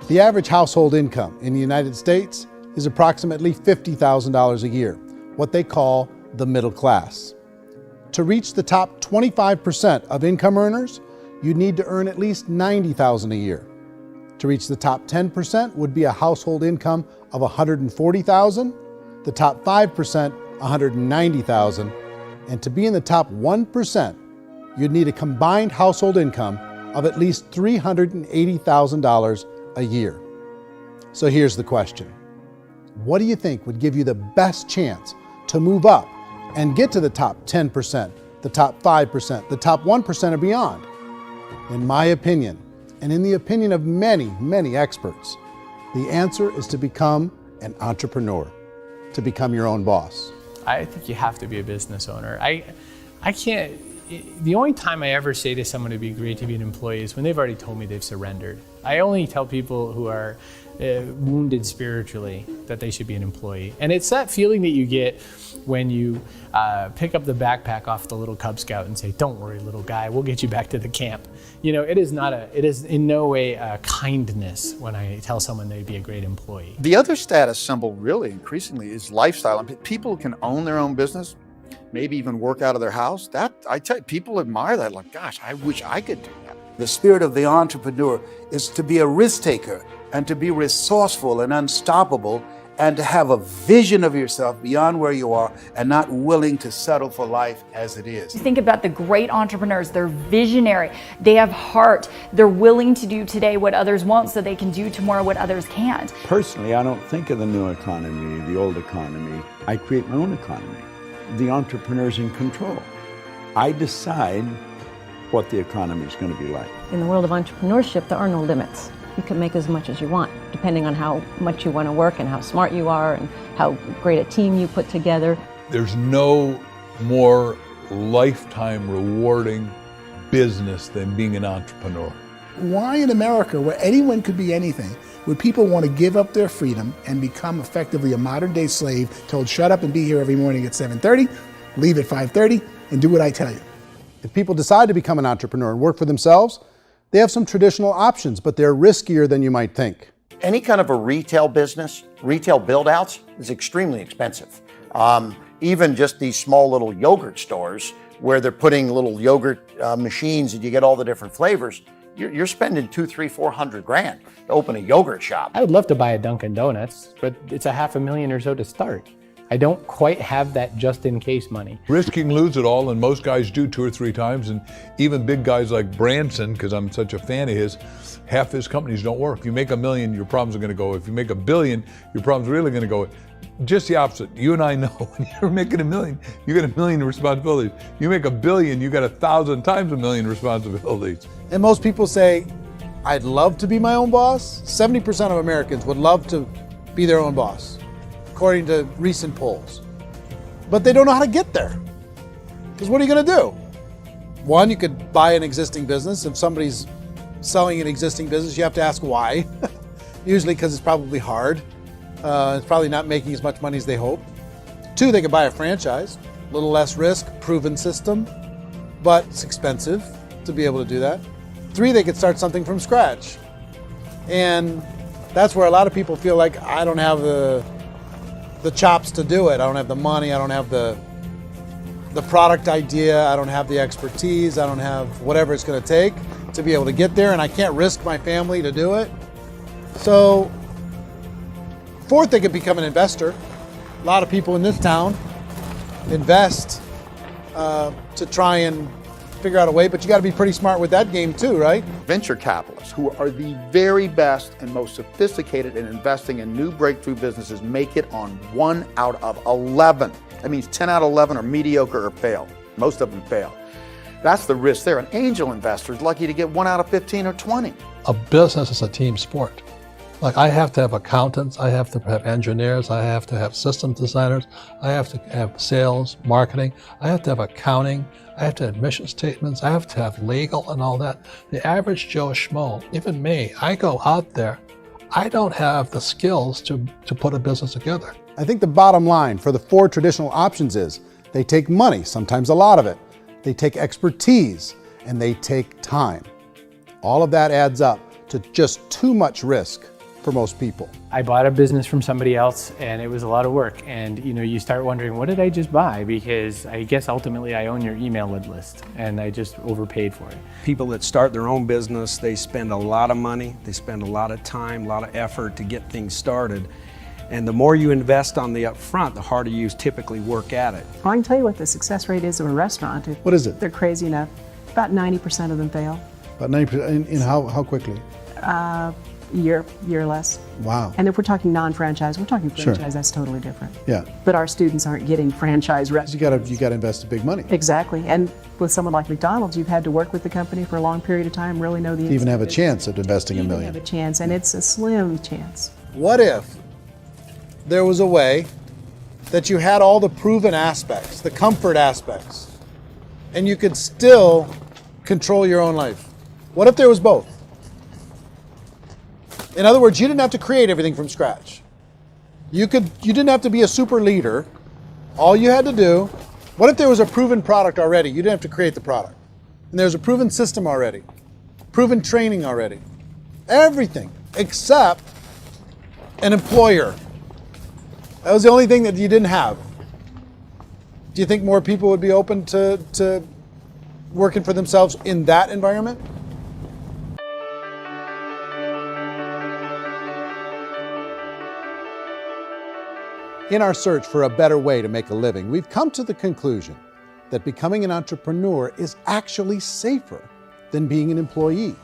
The average household income in the United States is approximately $50,000 a year, what they call the middle class. To reach the top 25% of income earners, you'd need to earn at least $90,000 a year. To reach the top 10% would be a household income of $140,000, the top 5%, $190,000, and to be in the top 1%, you'd need a combined household income of at least $380,000 a year. So here's the question. What do you think would give you the best chance to move up and get to the top 10%, the top 5%, the top 1% or beyond? In my opinion, and in the opinion of many, many experts, the answer is to become an entrepreneur, to become your own boss. I think you have to be a business owner. I can't, the only time I ever say to someone it'd be great to be an employee is when they've already told me they've surrendered. I only tell people who are wounded spiritually that they should be an employee. And it's that feeling that you get when you pick up the backpack off the little Cub Scout and say, "Don't worry, little guy, we'll get you back to the camp." You know, it is in no way a kindness when I tell someone they'd be a great employee. The other status symbol really increasingly is lifestyle. I mean, people can own their own business, maybe even work out of their house. That, I tell you, people admire that, like, gosh, I wish I could do that. The spirit of the entrepreneur is to be a risk taker and to be resourceful and unstoppable and to have a vision of yourself beyond where you are and not willing to settle for life as it is. Think about the great entrepreneurs. They're visionary. They have heart. They're willing to do today what others won't so they can do tomorrow what others can't. Personally, I don't think of the new economy, the old economy. I create my own economy. The entrepreneur's in control. I decide what the economy is going to be like. In the world of entrepreneurship, there are no limits. You can make as much as you want, depending on how much you want to work and how smart you are and how great a team you put together. There's no more lifetime rewarding business than being an entrepreneur. Why in America, where anyone could be anything, would people want to give up their freedom and become effectively a modern day slave, told shut up and be here every morning at 7:30, leave at 5:30, and do what I tell you? If people decide to become an entrepreneur and work for themselves, they have some traditional options, but they're riskier than you might think. Any kind of a retail business, retail build-outs is extremely expensive. Even just these small little yogurt stores where they're putting little yogurt machines and you get all the different flavors, you're spending $200,000, $300,000, $400,000 to open a yogurt shop. I would love to buy a Dunkin' Donuts, but it's $500,000 or so to start. I don't quite have that just in case money. Risking lose it all, and most guys do 2 or 3 times, and even big guys like Branson, because I'm such a fan of his, half his companies don't work. If you make $1 million, your problems are going to go. If you make $1 billion, your problem's really going to go. Just the opposite. You and I know when you're making $1 million, you got $1 million responsibilities. You make $1 billion, you got 1,000 times $1 million responsibilities. And most people say, I'd love to be my own boss. 70% of Americans would love to be their own boss, according to recent polls. But they don't know how to get there. Because what are you going to do? One, you could buy an existing business. If somebody's selling an existing business, you have to ask why. Usually because it's probably hard. It's probably not making as much money as they hope. 2, they could buy a franchise. A little less risk, proven system, but it's expensive to be able to do that. 3, they could start something from scratch. And that's where a lot of people feel like, I don't have the chops to do it. I don't have the money. I don't have the product idea. I don't have the expertise. I don't have whatever it's going to take to be able to get there, and I can't risk my family to do it. So 4th, they could become an investor. A lot of people in this town invest to try and figure out a way, but you got to be pretty smart with that game too, right? Venture capitalists, who are the very best and most sophisticated in investing in new breakthrough businesses, make it on 1 out of 11. That means 10 out of 11 are mediocre or fail. Most of them fail. That's the risk there. An angel investor is lucky to get 1 out of 15 or 20. A business is a team sport. Like, I have to have accountants, I have to have engineers, I have to have system designers, I have to have sales, marketing, I have to have accounting, I have to have mission statements, I have to have legal and all that. The average Joe Schmo, even me, I go out there, I don't have the skills to put a business together. I think the bottom line for the 4 traditional options is they take money, sometimes a lot of it. They take expertise, and they take time. All of that adds up to just too much risk for most people. I bought a business from somebody else and it was a lot of work. And you start wondering, what did I just buy? Because I guess ultimately I own your email list and I just overpaid for it. People that start their own business, they spend a lot of money, they spend a lot of time, a lot of effort to get things started. And the more you invest on the upfront, the harder you typically work at it. I can tell you what the success rate is of a restaurant. What is it? They're crazy enough. About 90% of them fail. About 90%, in how quickly? Year less. Wow. And if we're talking non-franchise, we're talking franchise, Sure. that's totally different. Yeah. But our students aren't getting franchise restaurants. You gotta invest big money. Exactly. And with someone like McDonald's, you've had to work with the company for a long period of time, really know the To even have a business. chance at investing $1 Even million. have a chance, and it's a slim chance. What if there was a way that you had all the proven aspects, the comfort aspects, and you could still control your own life? What if there was both? In other words, you didn't have to create everything from scratch. You didn't have to be a super leader. All you had to do, what if there was a proven product already? You didn't have to create the product. And there's a proven system already, proven training already. Everything except an employer. That was the only thing that you didn't have. Do you think more people would be open to working for themselves in that environment? In our search for a better way to make a living, we've come to the conclusion that becoming an entrepreneur is actually safer than being an employee.